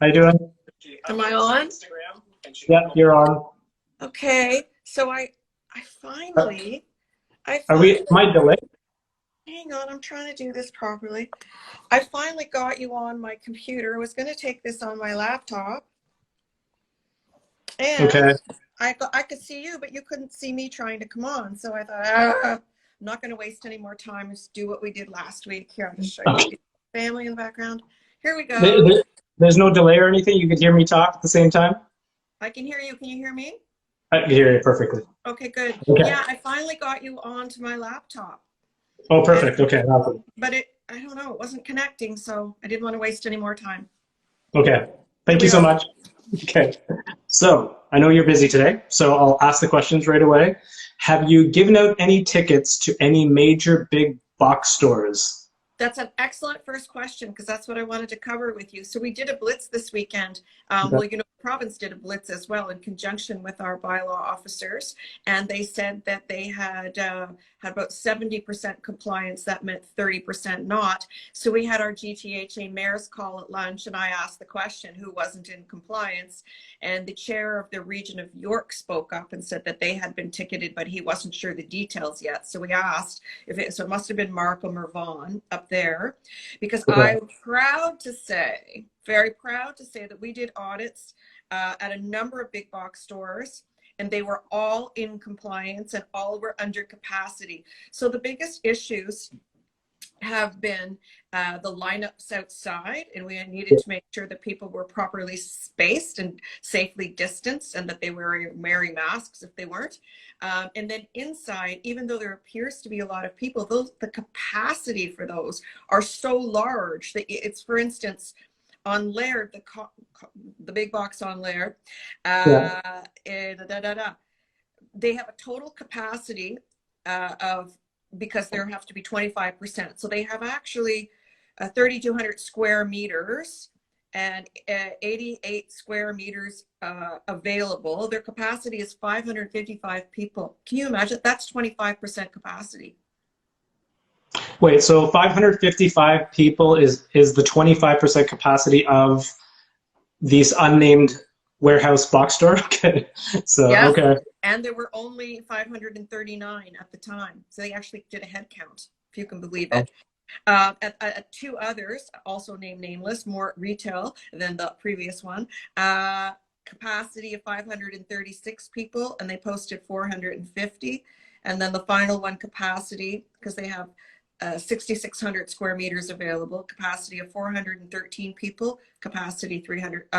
How you doing? Am I on? Yeah, you're on. Okay, so I finally, Am I delayed? hang on, I'm trying to do this properly. I finally got you on my computer. I was going to take this on my laptop, and Okay. I could see you, but you couldn't see me trying to come on. So I thought, I'm not going to waste any more time. Just do what we did last week. Here, I'll just show you family in the background. Here we go. There's no delay or anything? You could hear me talk at the same time? I can hear you. Can you hear me? I can hear you perfectly. Okay, good. Okay. Yeah, I finally got you onto my laptop. Oh, perfect. Okay. Awesome. But I don't know, it wasn't connecting, so I didn't want to waste any more time. Okay. Here Thank we you so go. much. Okay. So I know you're busy today, so I'll ask the questions right away. Have you given out any tickets to any major big box stores? That's an excellent first question, because that's what I wanted to cover with you. So we did a blitz this weekend. Okay. Well, the province did a blitz as well in conjunction with our bylaw officers, and they said that they had about 70% compliance. That meant 30% not. So we had our GTHA mayor's call at lunch, and I asked the question, who wasn't in compliance? And the chair of the region of York spoke up and said that they had been ticketed, but he wasn't sure the details yet. So we asked so it must have been Markham or Vaughan up there, because Okay. I'm proud to say, very proud to say, that we did audits at a number of big box stores, and they were all in compliance and all were under capacity. So the biggest issues have been the lineups outside, and we needed to make sure that people were properly spaced and safely distanced, and that they were wearing masks if they weren't. And then inside, even though there appears to be a lot of people, the capacity for those are so large that it's, for instance, on Laird, the big box on Laird, they have a total capacity of, because there have to be 25%. So they have actually 3,200 square meters and 88 square meters available. Their capacity is 555 people. Can you imagine? That's 25% capacity. Wait, so 555 people is the 25% capacity of these unnamed warehouse box store? Okay. So, yes. Okay. And there were only 539 at the time. So they actually did a head count, if you can believe it. At two others, also named nameless, more retail than the previous one, capacity of 536 people, and they posted 450. And then the final one, capacity, because they have 6,600 square meters available, capacity of 413 people, capacity 300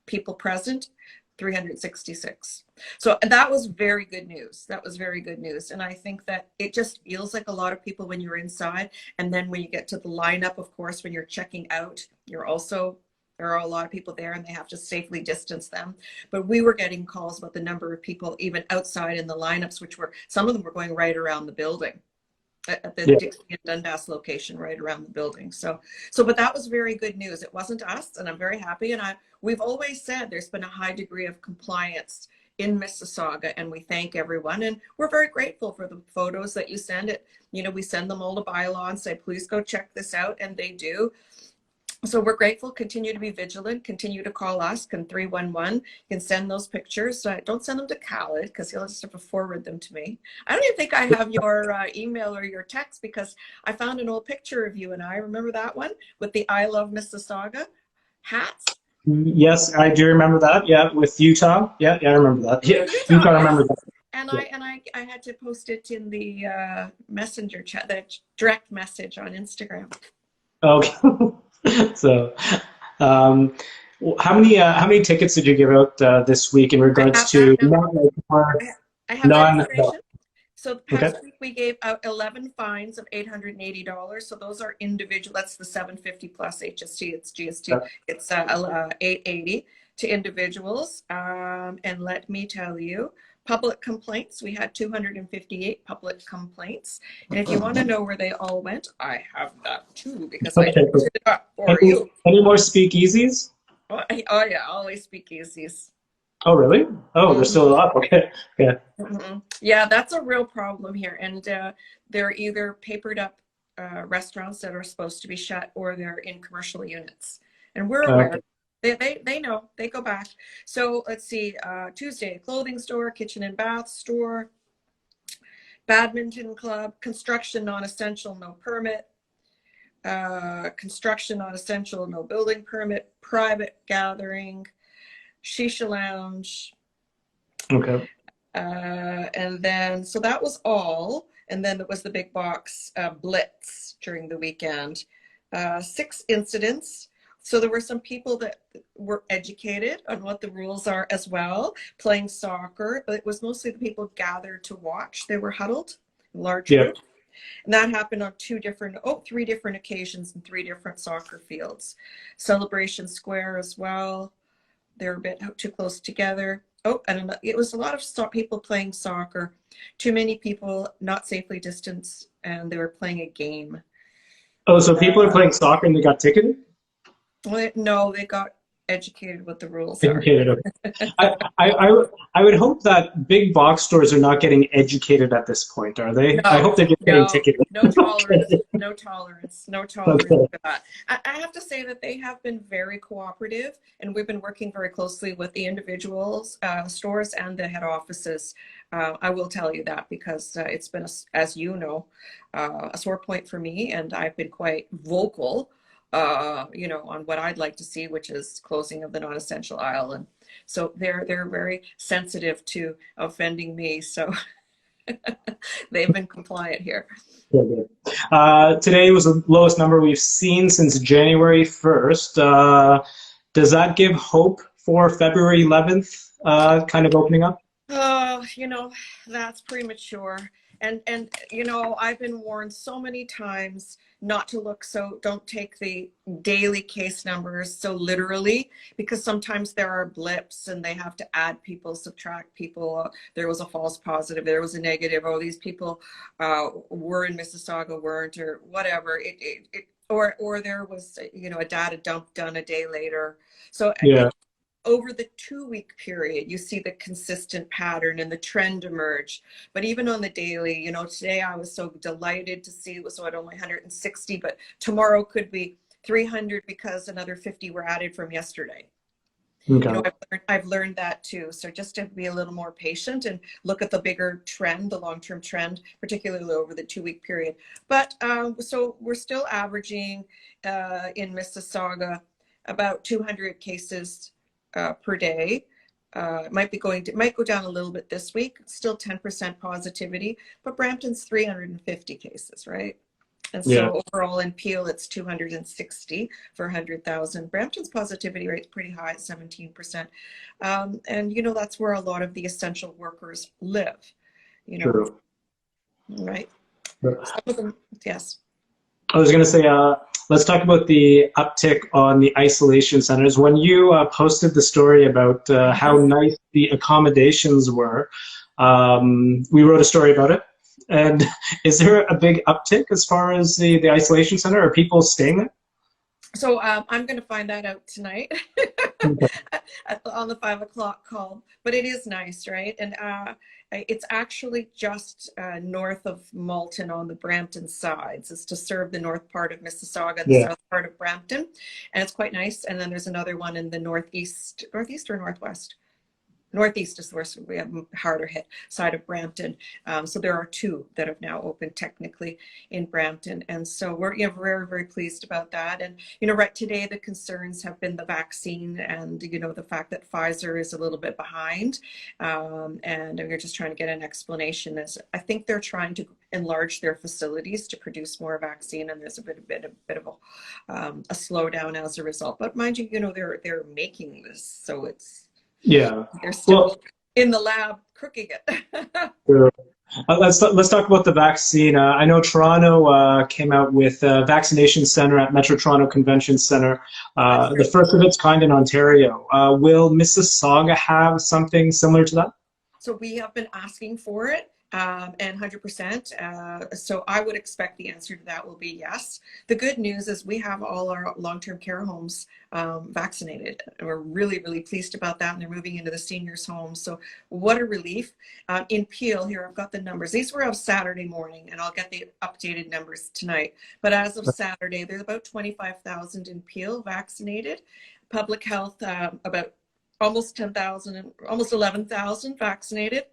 people present, 366. So that was very good news. That was very good news. And I think that it just feels like a lot of people when you're inside. And then when you get to the lineup, of course, when you're checking out, there are a lot of people there, and they have to safely distance them. But we were getting calls about the number of people even outside in the lineups, which were, some of them were going right around the building. At the Dixie and Dundas location, right around the building. But that was very good news. It wasn't us, and I'm very happy. And we've always said there's been a high degree of compliance in Mississauga, and we thank everyone. And we're very grateful for the photos that you send it. We send them all to bylaw and say, please go check this out, and they do. So we're grateful. Continue to be vigilant. Continue to call us. 311. You can send those pictures. Don't send them to Khaled, because he'll just have to forward them to me. I don't even think I have your email or your text, because I found an old picture of you and I. Remember that one with the I Love Mississauga hats? Yes, I do remember that. Yeah, with Utah. Yeah, I remember that. Yeah, Utah, I remember that. And I had to post it in the messenger chat, the direct message on Instagram. Okay. So, how many tickets did you give out this week in regards to I have non? information. So the past Okay. week we gave out 11 fines of $880. So those are individual. That's the 750 plus HST. It's GST. It's 880 to individuals. And let me tell you, public complaints, we had 258 public complaints. And if you want to know where they all went, I have that too, because I did it up for you. Any more speakeasies? Oh yeah, always speakeasies. Oh, really? Oh, they're still up. Okay. Yeah. Yeah, that's a real problem here. And they're either papered up restaurants that are supposed to be shut, or they're in commercial units. And we're aware They know, they go back. So let's see, Tuesday, clothing store, kitchen and bath store, badminton club, construction non-essential, no permit, construction non-essential, no building permit, private gathering, shisha lounge. Okay. And then, so that was all. And then there was the big box blitz during the weekend. 6 incidents. So there were some people that were educated on what the rules are as well, playing soccer, but it was mostly the people gathered to watch. They were huddled in large groups. And that happened on 3 different occasions in 3 different soccer fields. Celebration Square as well. They're a bit too close together. Oh, and it was a lot of people playing soccer. Too many people not safely distanced, and they were playing a game. Oh, so people are playing soccer and they got ticketed? Well, no, they got educated what the rules Educated. are. Okay. I would hope that big box stores are not getting educated at this point, are they? No, I hope they're just getting ticketed. No tolerance. Okay. No tolerance. No tolerance Okay. for that. I have to say that they have been very cooperative, and we've been working very closely with the individuals, stores, and the head offices. I will tell you that because it's been, as you know, a sore point for me, and I've been quite vocal, on what I'd like to see, which is closing of the non-essential aisle. And so they're very sensitive to offending me. So they've been compliant here. Yeah, good. Today was the lowest number we've seen since January 1st. Does that give hope for February 11th kind of opening up? That's premature. And I've been warned so many times not to look, so don't take the daily case numbers so literally, because sometimes there are blips and they have to add people, subtract people. There was a false positive, there was a negative, oh, these people were in Mississauga, weren't, or whatever. Or there was, a data dump done a day later. So Yeah. over the 2-week period, you see the consistent pattern and the trend emerge. But even on the daily, today I was so delighted to see it was at only 160, but tomorrow could be 300 because another 50 were added from yesterday. Okay. I've learned that too. So just to be a little more patient and look at the bigger trend, the long-term trend, particularly over the 2-week period. But so we're still averaging in Mississauga about 200 cases per day. It might go down a little bit this week. Still 10% positivity, but Brampton's 350 cases, right? And so overall in Peel, it's 260 for 100,000. Brampton's positivity rate is pretty high at 17%. And that's where a lot of the essential workers live. True. Right? True. Some of them, yes. I was going to say, let's talk about the uptick on the isolation centers. When you posted the story about how nice the accommodations were, we wrote a story about it. And is there a big uptick as far as the isolation center? Are people staying there? So I'm going to find that out tonight on the 5 o'clock call. But it is nice, right? And it's actually just north of Malton on the Brampton sides. It's to serve the north part of Mississauga, the south part of Brampton. And it's quite nice. And then there's another one in the northeast or northwest? Northeast is where we have harder hit side of Brampton. So there are 2 that have now opened technically in Brampton. And so we're very, very pleased about that. And, right today, the concerns have been the vaccine and, the fact that Pfizer is a little bit behind. And we're just trying to get an explanation. As I think they're trying to enlarge their facilities to produce more vaccine. And there's a bit of a slowdown as a result. But mind you, they're making this. So it's, they're still in the lab cooking it. Sure. Let's talk about the vaccine. I know Toronto came out with a vaccination center at Metro Toronto Convention Center, the first of its kind in Ontario. Will Mississauga have something similar to that? So we have been asking for it. And 100%. So I would expect the answer to that will be yes. The good news is we have all our long-term care homes vaccinated. We're really, really pleased about that. And they're moving into the seniors' homes. So what a relief. In Peel, here I've got the numbers. These were of Saturday morning, and I'll get the updated numbers tonight. But as of Saturday, there's about 25,000 in Peel vaccinated. Public health, about almost 10,000, almost 11,000 vaccinated.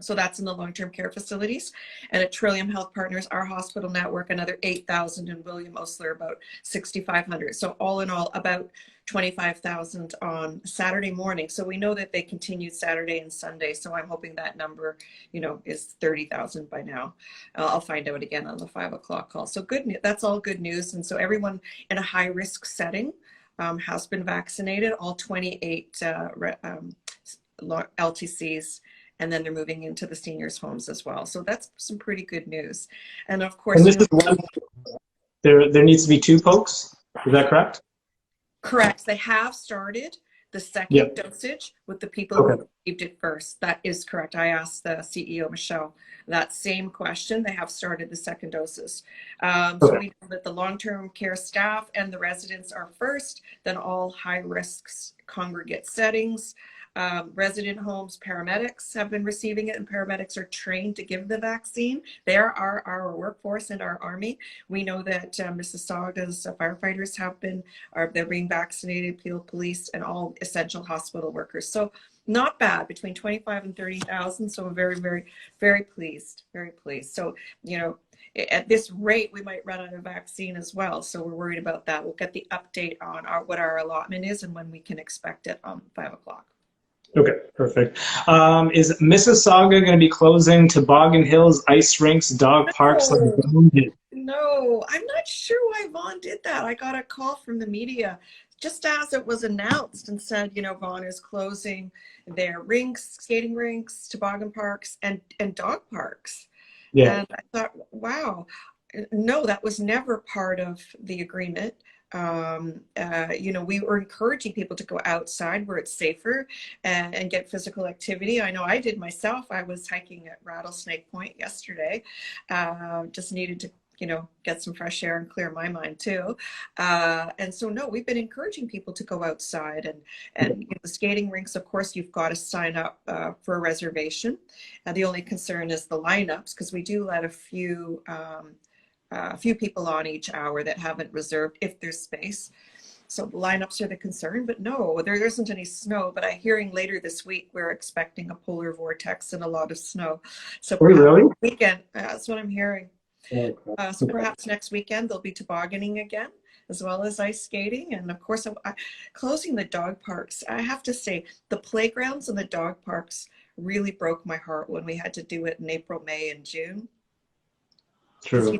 So that's in the long-term care facilities. And at Trillium Health Partners, our hospital network, another 8,000, and William Osler, about 6,500. So all in all, about 25,000 on Saturday morning. So we know that they continued Saturday and Sunday. So I'm hoping that number, you know, is 30,000 by now. I'll find out again on the 5 o'clock call. So good news. That's all good news. And so everyone in a high-risk setting has been vaccinated, all 28 LTCs. And then they're moving into the seniors' homes as well. So that's some pretty good news. And of course, and this is one, there needs to be 2 pokes. Is that correct? Correct. They have started the second dosage with the people who received it first. That is correct. I asked the CEO, Michelle, that same question. They have started the second doses. So we know that the long-term care staff and the residents are first, then all high-risk congregate settings. Resident homes, paramedics have been receiving it, and paramedics are trained to give the vaccine. They are our workforce and our army. We know that Mississauga's firefighters they're being vaccinated, field police, and all essential hospital workers. So not bad, between 25 and 30,000. So I'm very, very, very pleased, very pleased. So, you know, at this rate, we might run out of vaccine as well. So we're worried about that. We'll get the update on what our allotment is and when we can expect it on 5 o'clock. Okay, perfect. Is Mississauga going to be closing Toboggan Hills, ice rinks, dog parks like Vaughan did? No, I'm not sure why Vaughan did that. I got a call from the media just as it was announced and said, you know, Vaughan is closing their rinks, skating rinks, toboggan parks, and dog parks. Yeah. And I thought, wow, no, that was never part of the agreement. You know, we were encouraging people to go outside where it's safer and get physical activity. I know I did myself. I was hiking at Rattlesnake Point yesterday. Just needed to, you know, get some fresh air and clear my mind too. And so, no, we've been encouraging people to go outside and you know, the skating rinks, of course, you've got to sign up for a reservation. The only concern is the lineups, because we do let a few people on each hour that haven't reserved if there's space. So the lineups are the concern, but no, there isn't any snow. But I'm hearing later this week, we're expecting a polar vortex and a lot of snow. So really? Weekend, that's what I'm hearing. So perhaps next weekend there'll be tobogganing again, as well as ice skating. And of course, closing the dog parks. I have to say, the playgrounds and the dog parks really broke my heart when we had to do it in April, May, and June. True.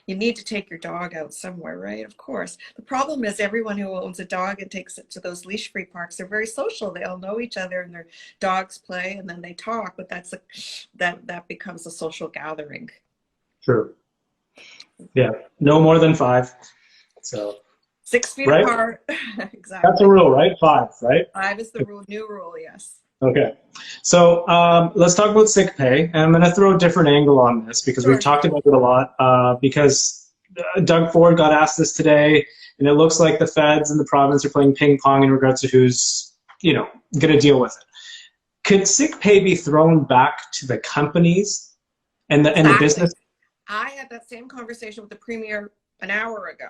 You need to take your dog out somewhere, right? Of course. The problem is everyone who owns a dog and takes it to those leash-free parks, they're very social. They all know each other and their dogs play and then they talk, but that becomes a social gathering. True. Yeah, no more than 5. So 6 feet apart. Exactly. That's a rule, right? 5, right? 5 is the new rule, yes. Okay, so let's talk about sick pay. And I'm going to throw a different angle on this because we've talked about it a lot because Doug Ford got asked this today, and it looks like the feds and the province are playing ping pong in regards to who's, you know, going to deal with it. Could sick pay be thrown back to the companies and the business? I had that same conversation with the Premier an hour ago.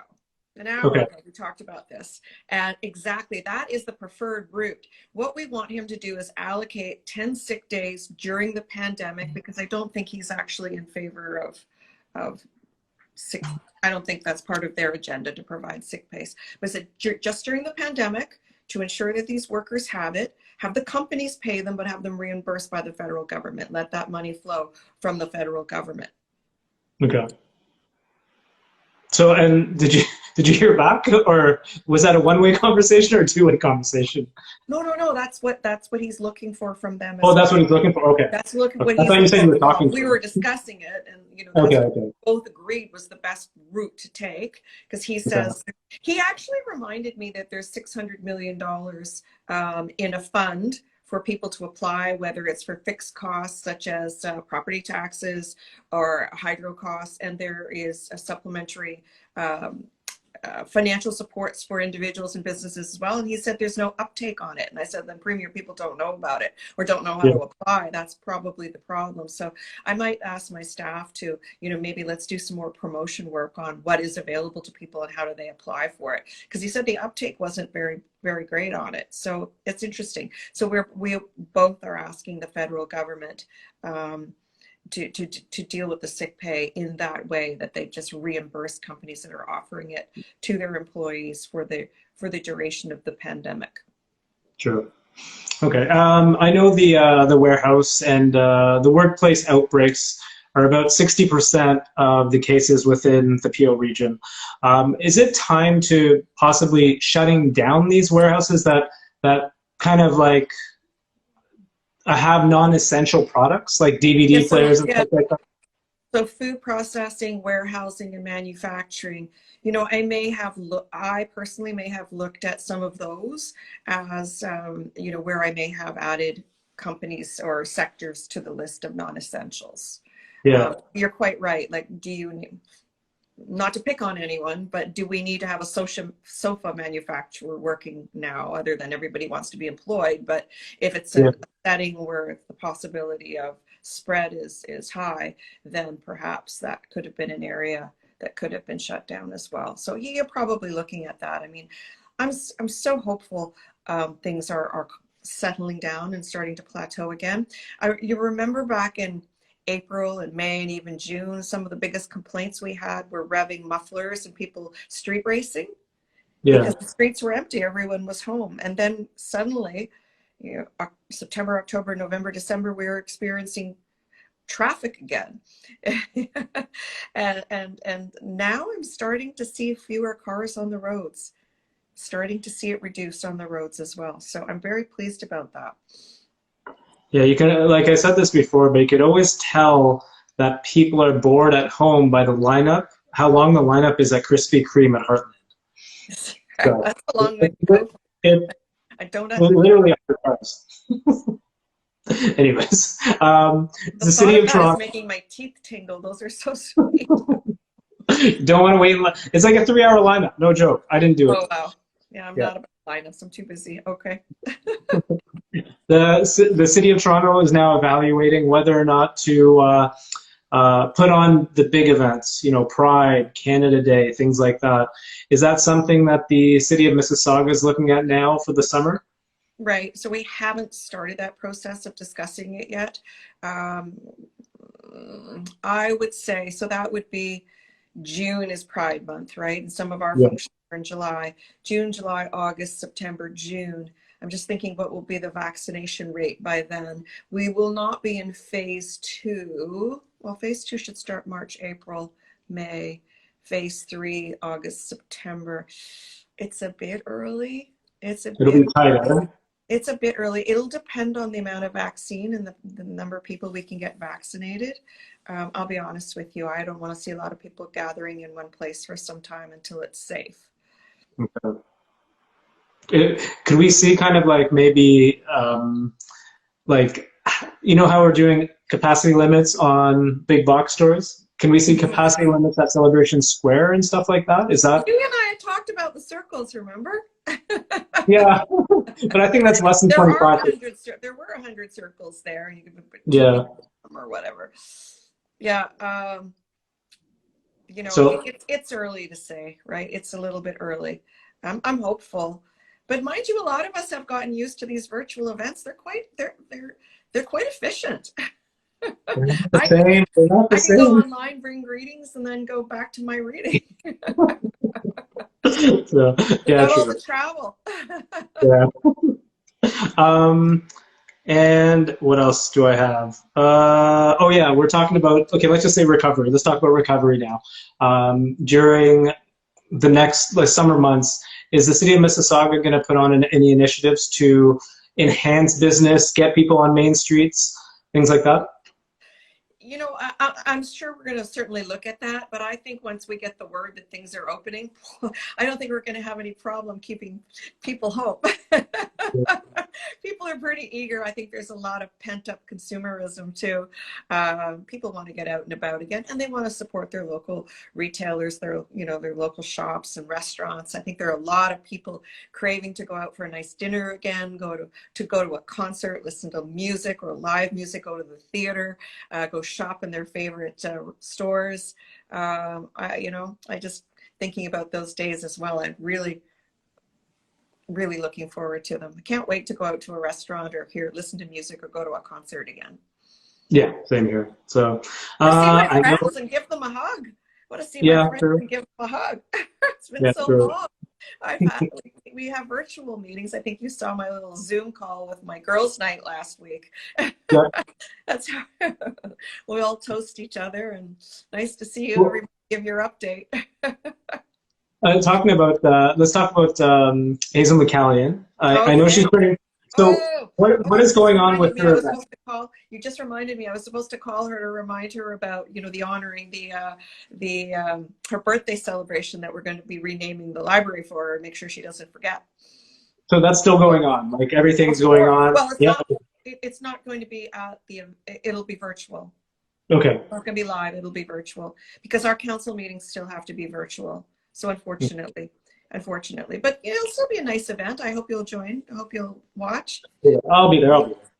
An hour ago, we talked about this. And exactly, that is the preferred route. What we want him to do is allocate 10 sick days during the pandemic, because I don't think he's actually in favor of sick. I don't think that's part of their agenda to provide sick pays. But just during the pandemic, to ensure that these workers have it, have the companies pay them, but have them reimbursed by the federal government. Let that money flow from the federal government. Okay. So, and did you hear back, or was that a one-way conversation or a two-way conversation? No. That's what he's looking for from them. Oh, that's what he's looking for. Okay. That's what I thought you said you were talking. We were discussing it, and you know, that's what both agreed was the best route to take, because he says he actually reminded me that there's $600 million in a fund for people to apply, whether it's for fixed costs such as property taxes or hydro costs, and there is a supplementary financial supports for individuals and businesses as well. And he said there's no uptake on it. And I said, then Premier, people don't know about it or don't know how to apply. That's probably the problem. So I might ask my staff to, maybe let's do some more promotion work on what is available to people and how do they apply for it. Because he said the uptake wasn't very, very great on it. So it's interesting. So we both are asking the federal government to deal with the sick pay in that way, that they just reimburse companies that are offering it to their employees for the duration of the pandemic. Sure. Okay. I know the warehouse and the workplace outbreaks are about 60% of the cases within the PO region. Is it time to possibly shutting down these warehouses that kind of like have non-essential products like DVD players and stuff like that? So food processing, warehousing, and manufacturing, I personally may have looked at some of those as, where I may have added companies or sectors to the list of non-essentials. Yeah. You're quite right. Like, not to pick on anyone, but do we need to have a sofa manufacturer working now, other than everybody wants to be employed? But if it's a setting where the possibility of spread is high, then perhaps that could have been an area that could have been shut down as well. So you're probably looking at that. I mean, I'm so hopeful things are settling down and starting to plateau again. You remember back in April and May and even June, some of the biggest complaints we had were revving mufflers and people street racing because the streets were empty, everyone was home. And then suddenly, September, October, November, December, we were experiencing traffic again. and now I'm starting to see fewer cars on the roads, starting to see it reduce on the roads as well. So I'm very pleased about that. Yeah, you can, like I said this before, but you could always tell that people are bored at home by the lineup, how long the lineup is at Krispy Kreme at Heartland. So, that's a long way to go. I don't literally 100 cars. Anyways, the city of Toronto is making my teeth tingle. Those are so sweet. Don't want to wait. It's like a 3-hour lineup. No joke. I didn't do it. Oh, wow. Yeah, I'm not about lineups. I'm too busy. Okay. The city of Toronto is now evaluating whether or not to put on the big events, Pride, Canada Day, things like that. Is that something that the city of Mississauga is looking at now for the summer? Right. So we haven't started that process of discussing it yet. I would say, so that would be June is Pride Month, right? And some of our functions are in July. June, July, August, September, June. I'm just thinking what will be the vaccination rate by then. We will not be in phase 2. Well, phase 2 should start March, April, May. Phase 3, August, September. It's a bit early. It'll be tight, It's a bit early. It'll depend on the amount of vaccine and the number of people we can get vaccinated. I'll be honest with you. I don't want to see a lot of people gathering in one place for some time until it's safe. Okay. Could we see kind of like maybe like, how we're doing capacity limits on big box stores? Can we see capacity limits at Celebration Square and stuff like that? Is that? You and I had talked about the circles, remember? Yeah, but I think that's less than 25. There were 100 circles there. You could put or whatever. Yeah. So, it's early to say, right? It's a little bit early. I'm hopeful, but mind you, a lot of us have gotten used to these virtual events. They're quite efficient. I can go online, bring greetings, and then go back to my reading. So, Without all the travel. And what else do I have? We're talking about, let's just say recovery. Let's talk about recovery now. During the next summer months, is the city of Mississauga going to put on any initiatives to enhance business, get people on main streets, things like that? I'm sure we're going to certainly look at that, but I think once we get the word that things are opening, I don't think we're going to have any problem keeping people home. People are pretty eager. I think there's a lot of pent-up consumerism too. People want to get out and about again, and they want to support their local retailers, their their local shops and restaurants. I think there are a lot of people craving to go out for a nice dinner again, go to a concert, listen to music or live music, go to the theater, go shop in their favorite stores. I just thinking about those days as well. I'm really looking forward to them. I can't wait to go out to a restaurant or listen to music or go to a concert again. Yeah, same here. So see my friends and give them a hug. I want to see my friends and give them a hug. It's been so long. We have virtual meetings. I think you saw my little Zoom call with my girls' night last week. Yeah. That's how we all toast each other, and nice to see you. Everybody give your update. Talking about let's talk about Hazel McCallion. I know she's pretty. So what is going on with her? You just reminded me. I was supposed to call her to remind her about the honoring her birthday celebration that we're going to be renaming the library for her. Make sure she doesn't forget. So that's still going on. Like everything's going on. Well, it's not going to be at the. It'll be virtual. Okay. It's not going to be live. It'll be virtual because our council meetings still have to be virtual. So unfortunately, but it'll still be a nice event. I hope you'll join. I hope you'll watch. Yeah, I'll be there.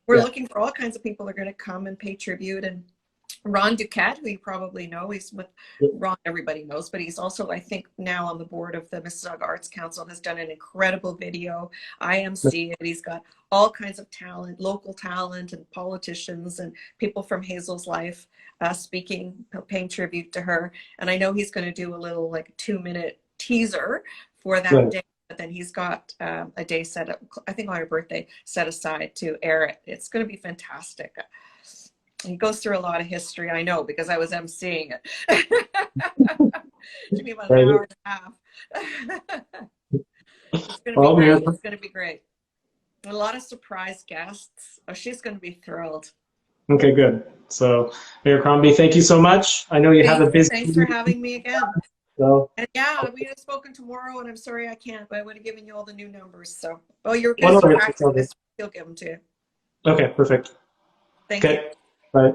We're looking for all kinds of people that are going to come and pay tribute. And Ron Duquette, who you probably know, he's with Ron, everybody knows, but he's also, I think, now on the board of the Mississauga Arts Council, has done an incredible video. IMC it. He's got all kinds of talent, local talent, and politicians and people from Hazel's life speaking, paying tribute to her. And I know he's going to do a little 2-minute teaser for that day. But then he's got a day set up, I think on her birthday, set aside to air it. It's going to be fantastic. He goes through a lot of history, I know, because I was emceeing it. It took me about an hour and a half. It's going to be great. It's going to be great. A lot of surprise guests. Oh, she's going to be thrilled. Okay, good. So, Mayor Crombie, thank you so much. I know you have a busy. Thanks for having me again. So, and we have spoken tomorrow, and I'm sorry I can't, but I would have given you all the new numbers. So, your guests are back, so you'll give them to you. Okay, perfect. Thank you. Bye.